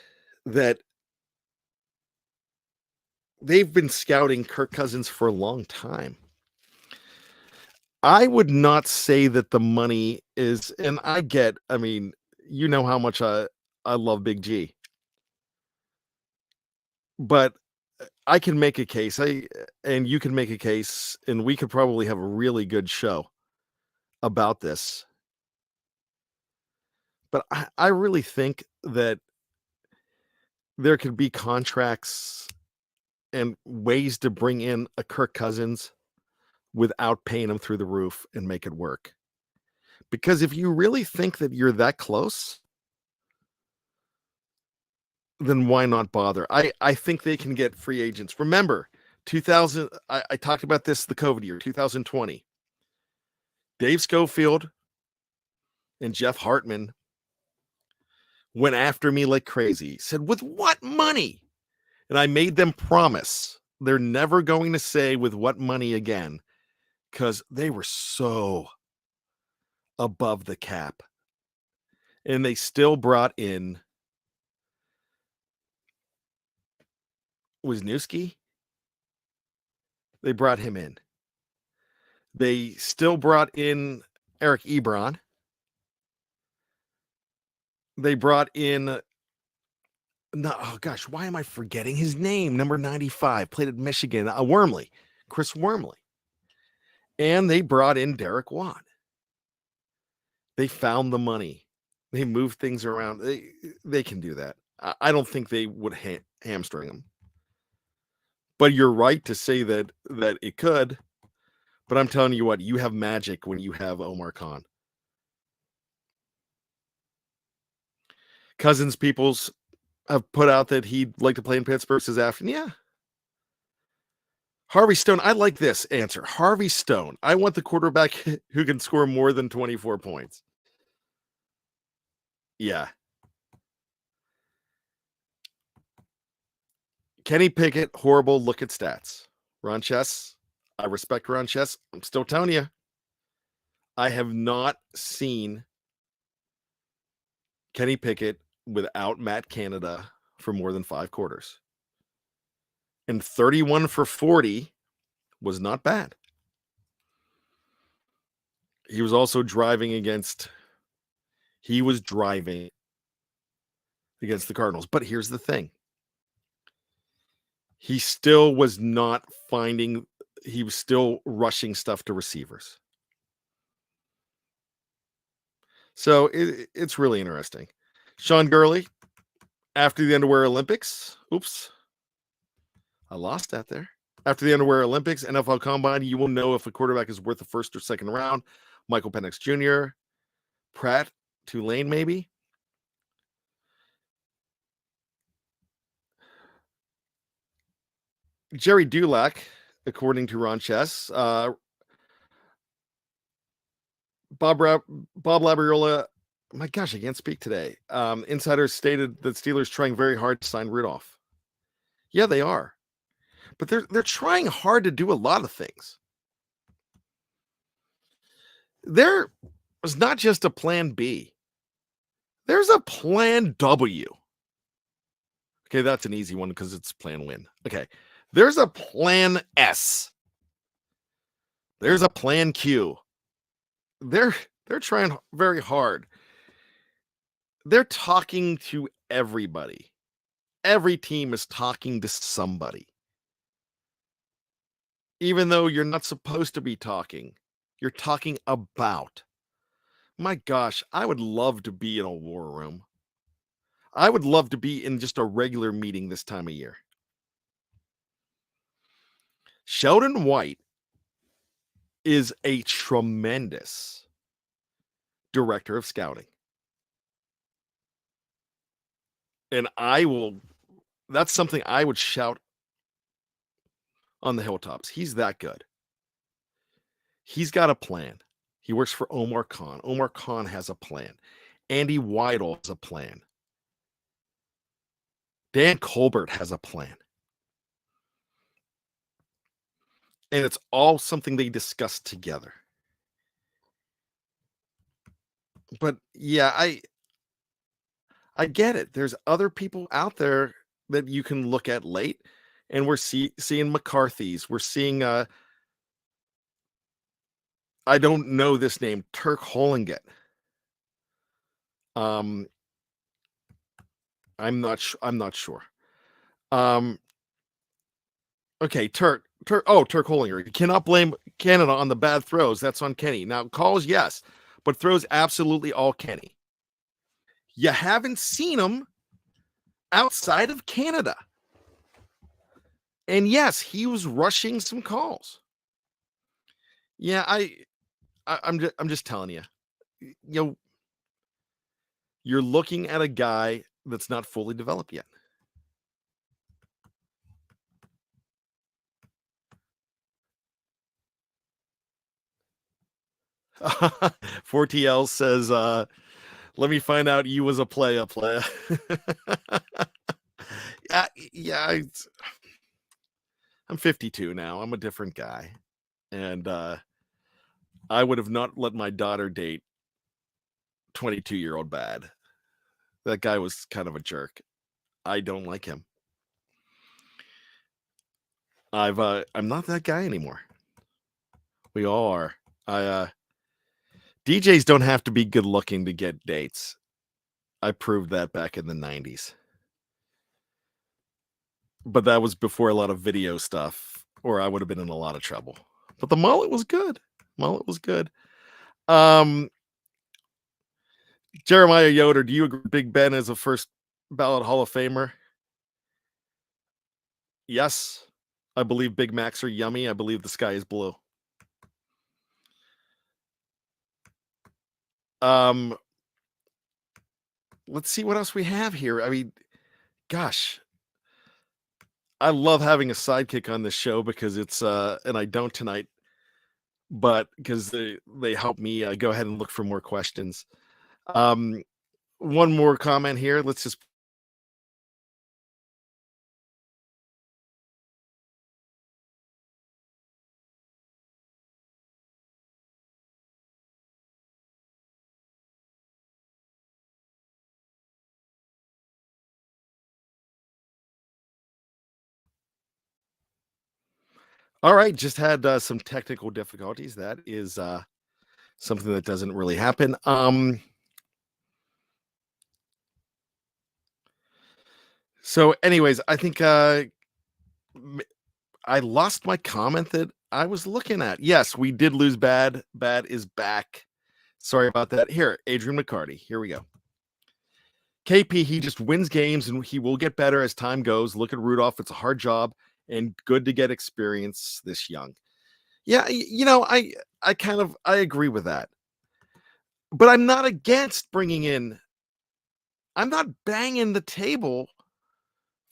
that they've been scouting Kirk Cousins for a long time. I would not say that the money is, and I mean, you know how much I love Big G. But I can make a case, and you can make a case, and we could probably have a really good show about this. But I really think that there could be contracts and ways to bring in a Kirk Cousins without paying him through the roof and make it work. Because if you really think that you're that close, then why not bother? I think they can get free agents. Remember, 2000, I talked about this the COVID year, 2020. Dave Schofield and Jeff Hartman went after me like crazy. Said, with what money? And I made them promise they're never going to say with what money again, because they were so above the cap. And they still brought in Wisniewski. They brought him in. They still brought in Eric Ebron. They brought in, oh gosh, why am I forgetting his name? Number 95, played at Michigan, Wormley, Chris Wormley. And they brought in Derek Watt. They found the money. They moved things around. They can do that. I don't think they would hamstring them. But you're right to say that it could. But I'm telling you what, you have magic when you have Omar Khan. Cousins Peoples have put out that he'd like to play in Pittsburgh. Says Afton, yeah. Harvey Stone, I like this answer. Harvey Stone, I want the quarterback who can score more than 24 points. Yeah. Kenny Pickett, horrible. Look at stats. Ron Chess, I respect Ron Chess. I'm still telling you, I have not seen Kenny Pickett without Matt Canada for more than 5 quarters. And 31 for 40 was not bad. He was also driving against the Cardinals. But here's the thing. He still was not finding he was still rushing stuff to receivers. So it's really interesting. Sean Gurley, after the Underwear Olympics, oops, I lost that there. After the Underwear Olympics, NFL Combine, you will know if a quarterback is worth the first or second round. Michael Penix Jr., Pratt, Tulane, maybe. Jerry Dulac, according to Ron Chess. Bob Labriola, my gosh, I can't speak today. Insiders stated that Steelers trying very hard to sign Rudolph. Yeah, they are. But they're trying hard to do a lot of things. There was not just a plan B. There's a plan W. Okay, that's an easy one because it's plan win. Okay. There's a plan S. There's a plan Q. They're trying very hard. They're talking to everybody. Every team is talking to somebody. Even though you're not supposed to be talking, you're talking about. My gosh, I would love to be in a war room. I would love to be in just a regular meeting this time of year. Sheldon White is a tremendous director of scouting. And that's something I would shout on the hilltops. He's that good. He's got a plan. He works for Omar Khan. Omar Khan has a plan. Andy Weidel has a plan. Dan Colbert has a plan. And it's all something they discuss together. But yeah, I get it. There's other people out there that you can look at late, and we're seeing McCarthy's. We're seeing I don't know this name, Turk Holinget. I'm not sure. Okay, Turk Hollinger. You cannot blame Canada on the bad throws. That's on Kenny. Now, calls, yes, but throws absolutely all Kenny. You haven't seen him outside of Canada. And yes, he was rushing some calls. Yeah, I'm just telling you. You know, you're looking at a guy that's not fully developed yet. Fortiel says, let me find out you was a player. Yeah, I'm 52 now. I'm a different guy. And I would have not let my daughter date 22-year-old bad. That guy was kind of a jerk. I don't like him. I'm not that guy anymore. We all are. DJs don't have to be good looking to get dates. I proved that back in the 90s. But that was before a lot of video stuff, or I would have been in a lot of trouble. But the mullet was good. Jeremiah Yoder, do you agree Big Ben is a first ballot Hall of Famer? Yes. I believe Big Macs are yummy. I believe the sky is blue. Let's see what else we have here. I mean, gosh, I love having a sidekick on this show because it's and I don't tonight, but because they help me go ahead and look for more questions. One more comment here. Let's just. All right, just had some technical difficulties. That is something that doesn't really happen. So anyways, I think I lost my comment that I was looking at. Yes, we did lose Bad. Bad is back. Sorry about that. Here, Adrian McCarty. Here we go. KP, he just wins games and he will get better as time goes. Look at Rudolph. It's a hard job and good to get experience this young. Yeah, I agree with that. But I'm not against bringing in. I'm not banging the table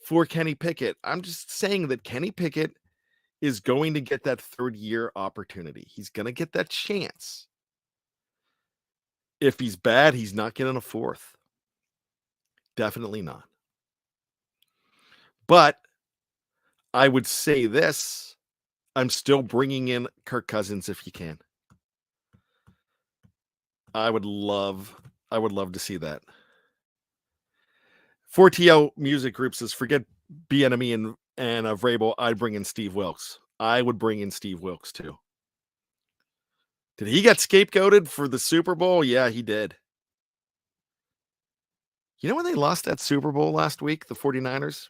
for Kenny Pickett. I'm just saying that Kenny Pickett is going to get that third-year opportunity. He's going to get that chance. If he's bad, he's not getting a fourth. Definitely not. But I would say this. I'm still bringing in Kirk Cousins if you can. I would love to see that. 4TL Music Group says, forget Bieniemy and Vrabel. I'd bring in Steve Wilkes. I would bring in Steve Wilkes too. Did he get scapegoated for the Super Bowl? Yeah, he did. You know when they lost that Super Bowl last week, the 49ers?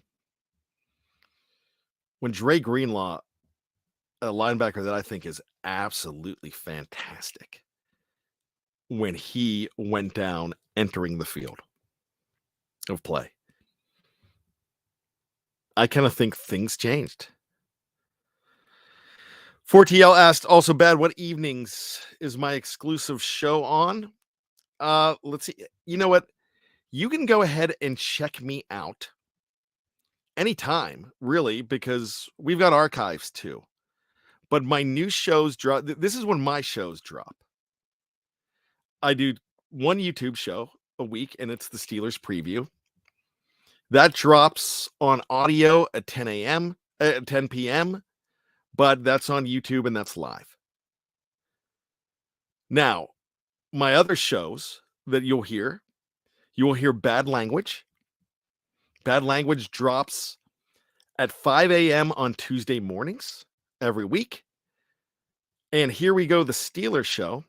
When Dre Greenlaw, a linebacker that I think is absolutely fantastic, when he went down entering the field of play. I kind of think things changed. 4TL asked, also bad, what evenings is my exclusive show on? Let's see. You know what? You can go ahead and check me out anytime, really, because we've got archives too. But my new shows drop. This is when my shows drop. I do one YouTube show a week, and it's the Steelers preview. That drops on audio at 10 p.m., but that's on YouTube and that's live. Now, my other shows that you will hear Bad Language. Bad Language drops at 5 a.m. on Tuesday mornings every week. And Here We Go, the Steelers show.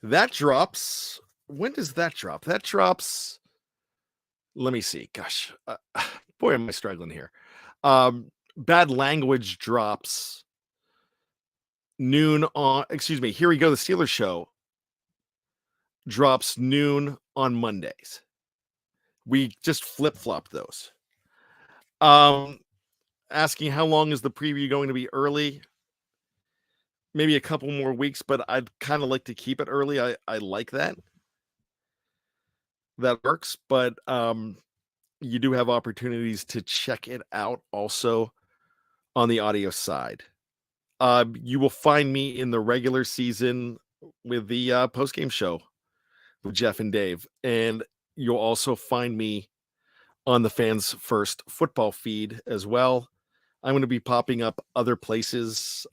That drops. When does that drop? That drops. Let me see. Gosh, boy, am I struggling here. Bad Language drops noon on. Excuse me. Here We Go, the Steelers show drops noon on Mondays. We just flip-flop those. Asking how long is the preview going to be early? Maybe a couple more weeks, but I'd kind of like to keep it early. I like that. That works, but you do have opportunities to check it out also on the audio side. You will find me in the regular season with the post-game show with Jeff and Dave, and you'll also find me on the Fans First football feed as well. I'm going to be popping up other places,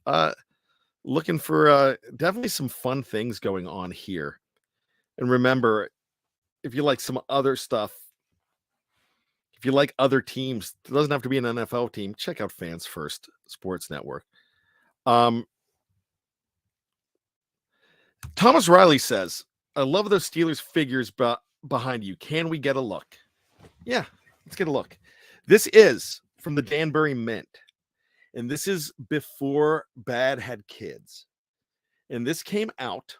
looking for definitely some fun things going on here. And remember, if you like some other stuff, if you like other teams, it doesn't have to be an NFL team, check out Fans First Sports Network. Thomas Riley says, I love those Steelers figures behind you. Can we get a look? Yeah, let's get a look. This is from the Danbury Mint. And this is before Bad had kids. And this came out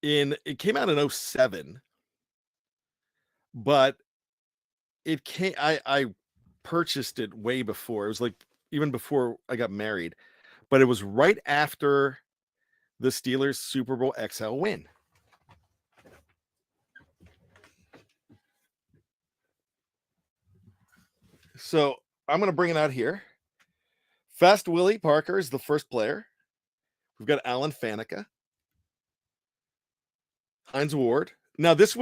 in 07. But I purchased it way before. It was like even before I got married. But it was right after the Steelers Super Bowl XL win. So I'm going to bring it out here. Fast Willie Parker is the first player. We've got Alan Faneca, Hines Ward. Now this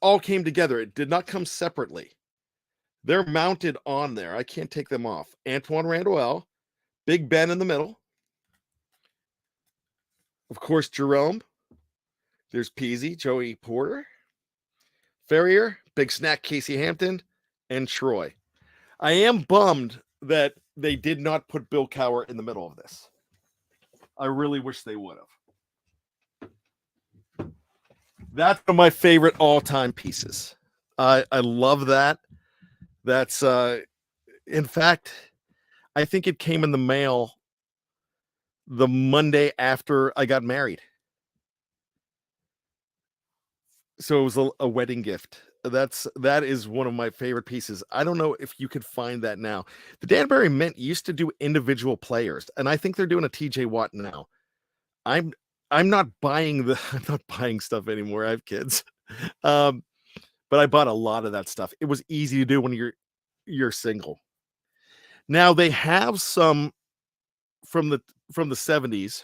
all came together. It did not come separately. They're mounted on there. I can't take them off. Antoine Randall, Big Ben in the middle. Of course, Jerome. There's Peasy, Joey Porter, Ferrier, Big Snack, Casey Hampton, and Troy. I am bummed that they did not put Bill Cowher in the middle of this. I really wish they would have. That's one of my favorite all-time pieces. I love that. That's in fact, I think it came in the mail the Monday after I got married. So it was a wedding gift. That is one of my favorite pieces. I don't know if you could find that now. The Danbury Mint used to do individual players, and I think they're doing a TJ Watt now. I'm I'm not buying I'm not buying stuff anymore. I have kids. Um, but I bought a lot of that stuff. It was easy to do when you're single. Now they have some from the from the 70s,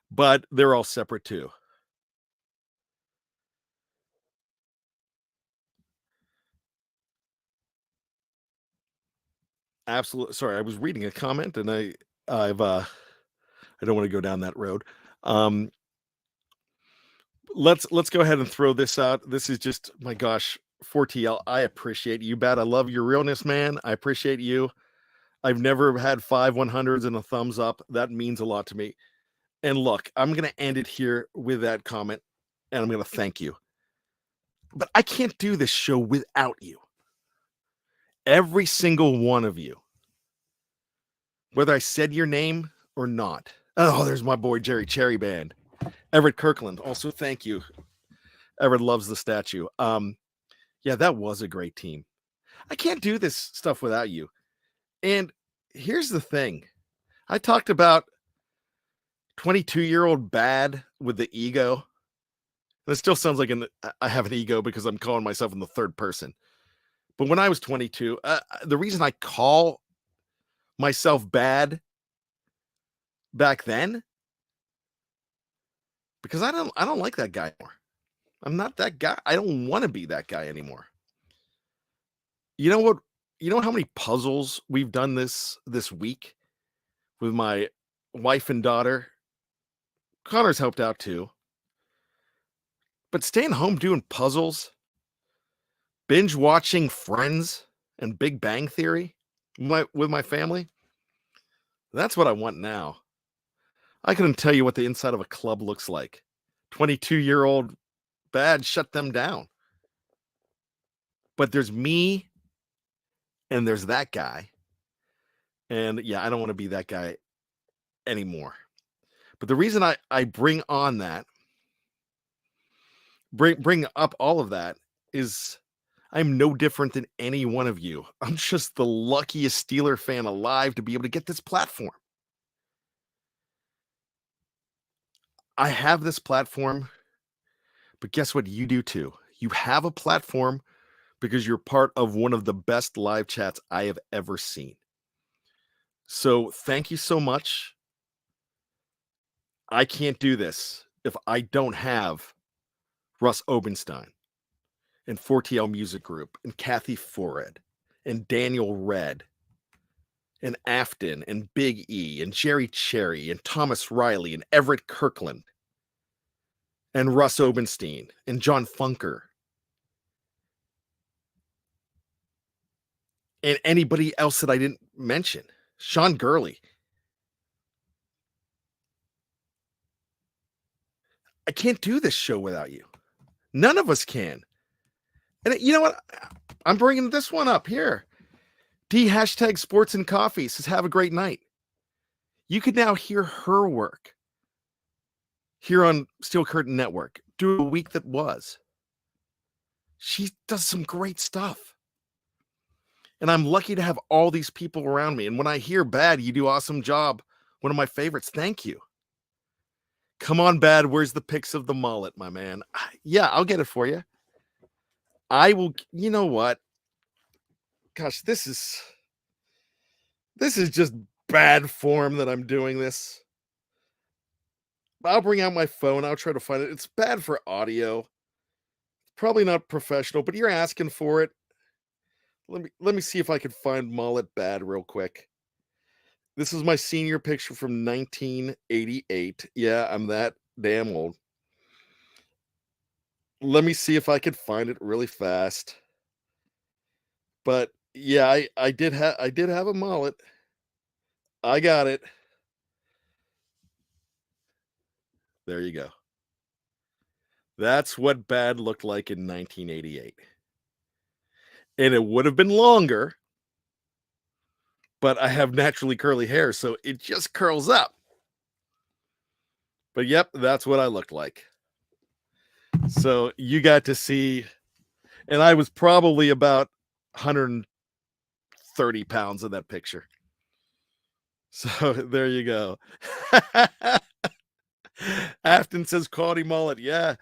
but they're all separate too. Absolutely. Sorry, I was reading a comment and I don't want to go down that road. Um, let's go ahead and throw this out. This is just my gosh, 4TL. I appreciate you, Bat. I love your realness, man. I appreciate you. I've never had 5 100s and a thumbs up. That means a lot to me. And look, I'm gonna end it here with that comment, and I'm gonna thank you. But I can't do this show without you. Every single one of you, whether I said your name or not. Oh, there's my boy Jerry Cherry Band. Everett Kirkland. Also, thank you. Everett loves the statue. Yeah, that was a great team. I can't do this stuff without you. And here's the thing. I talked about 22-year-old bad with the ego. And it still sounds like I have an ego because I'm calling myself in the third person. But when I was 22, the reason I call myself bad back then, because I don't like that guy anymore. I'm not that guy. I don't want to be that guy anymore. You know what? You know how many puzzles we've done this week with my wife and daughter? Connor's helped out too. But staying home doing puzzles, binge watching Friends and Big Bang Theory with my family, that's what I want now. I couldn't tell you what the inside of a club looks like. 22-year-old bad, shut them down. But there's me and there's that guy. And yeah, I don't want to be that guy anymore. But the reason I bring on that, bring up all of that is I'm no different than any one of you. I'm just the luckiest Steeler fan alive to be able to get this platform. I have this platform, but guess what? You do too. You have a platform because you're part of one of the best live chats I have ever seen. So thank you so much. I can't do this if I don't have Russ Obenstein and 4TL Music Group and Kathy Fored and Daniel Red and Afton and Big E and Jerry Cherry and Thomas Riley and Everett Kirkland and Russ Obenstein and John Funker and anybody else that I didn't mention. Sean Gurley. I can't do this show without you. None of us can. And you know what? I'm bringing this one up here. D hashtag sports and coffee says, have a great night. You can now hear her work here on Steel Curtain Network through a week that was. She does some great stuff. And I'm lucky to have all these people around me. And when I hear Bad, you do awesome job. One of my favorites. Thank you. Come on, Bad. Where's the pics of the mullet, my man? Yeah, I'll get it for you. I will. You know what? Gosh, this is just bad form that I'm doing this. I'll bring out my phone. I'll try to find it. It's bad for audio. Probably not professional, but you're asking for it. Let me see if I can find mullet bad real quick. This is my senior picture from 1988. Yeah, I'm that damn old. Let me see if I can find it really fast. But yeah, I did have a mullet. I got it. There you go. That's what bad looked like in 1988. And it would have been longer but I have naturally curly hair, so it just curls up. But yep, that's what I looked like. So you got to see, and I was probably about 130 pounds in that picture. So there you go. Afton says Caudy mullet. Yeah,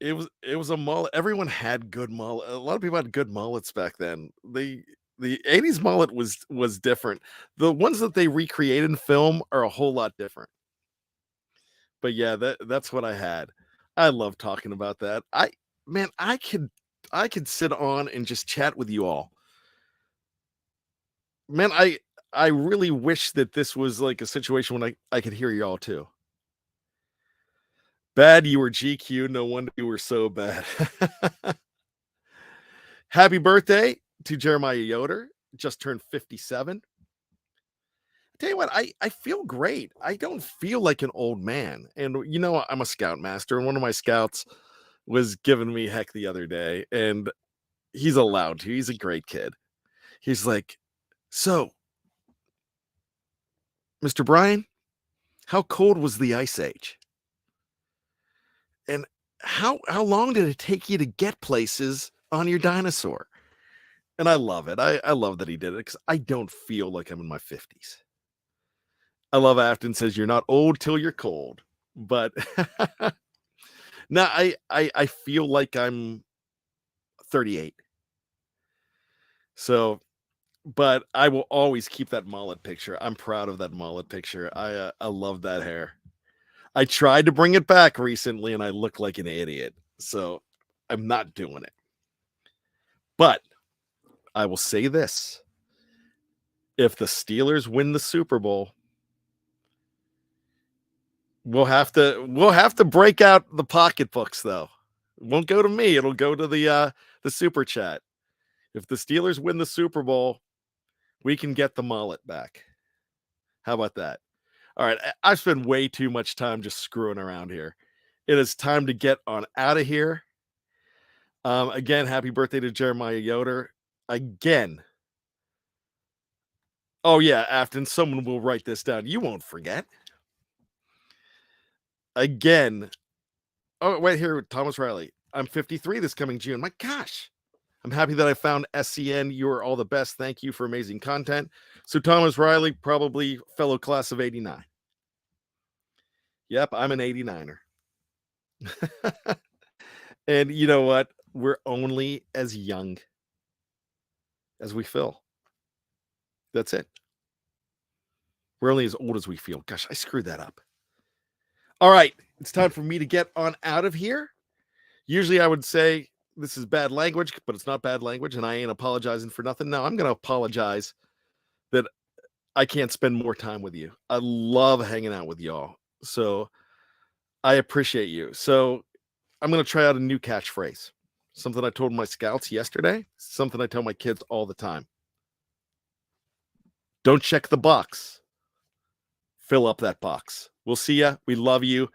it was a mullet. Everyone had good mullet. A lot of people had good mullets back then. The 80s mullet was different. The ones that they recreate in film are a whole lot different. But yeah, that's what I had. I love talking about that. Man, I could sit on and just chat with you all. Man, I really wish that this was like a situation when I could hear y'all too. Bad, you were GQ. No wonder you were so bad. Happy birthday to Jeremiah Yoder. Just turned 57. Tell you what, I feel great. I don't feel like an old man. And you know, I'm a scoutmaster, and one of my scouts was giving me heck the other day, and he's allowed to. He's a great kid. He's like, "So, Mr. Bryan, how cold was the ice age? And how long did it take you to get places on your dinosaur?" And I love it. I love that he did it because I don't feel like I'm in my 50s. I love Afton says you're not old till you're cold. But no, I feel like I'm 38. So, but I will always keep that mullet picture. I'm proud of that mullet picture. I love that hair. I tried to bring it back recently and I look like an idiot. So I'm not doing it. But I will say this. If the Steelers win the Super Bowl, we'll have to break out the pocketbooks though. It won't go to me, it'll go to the super chat. If the Steelers win the Super Bowl, we can get the mullet back. How about that? All right, I've spent way too much time just screwing around here. It is time to get on out of here. Again, happy birthday to Jeremiah Yoder. Again. Oh yeah, Afton, someone will write this down. You won't forget. Again. Oh, wait here, Thomas Riley. I'm 53 this coming June. My gosh. I'm happy that I found SCN. You are all the best. Thank you for amazing content. So Thomas Riley, probably fellow class of 89. Yep, I'm an 89er. And you know what? We're only as young as we feel. That's it. We're only as old as we feel. Gosh, I screwed that up. All right, it's time for me to get on out of here. Usually I would say this is bad language, but it's not bad language, and I ain't apologizing for nothing. No, I'm going to apologize that I can't spend more time with you. I love hanging out with y'all. So I appreciate you. So I'm going to try out a new catchphrase. Something I told my scouts yesterday. Something I tell my kids all the time. Don't check the box. Fill up that box. We'll see ya. We love you.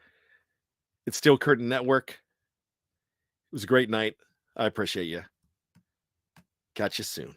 It's Steel Curtain Network. It was a great night. I appreciate you. Catch you soon.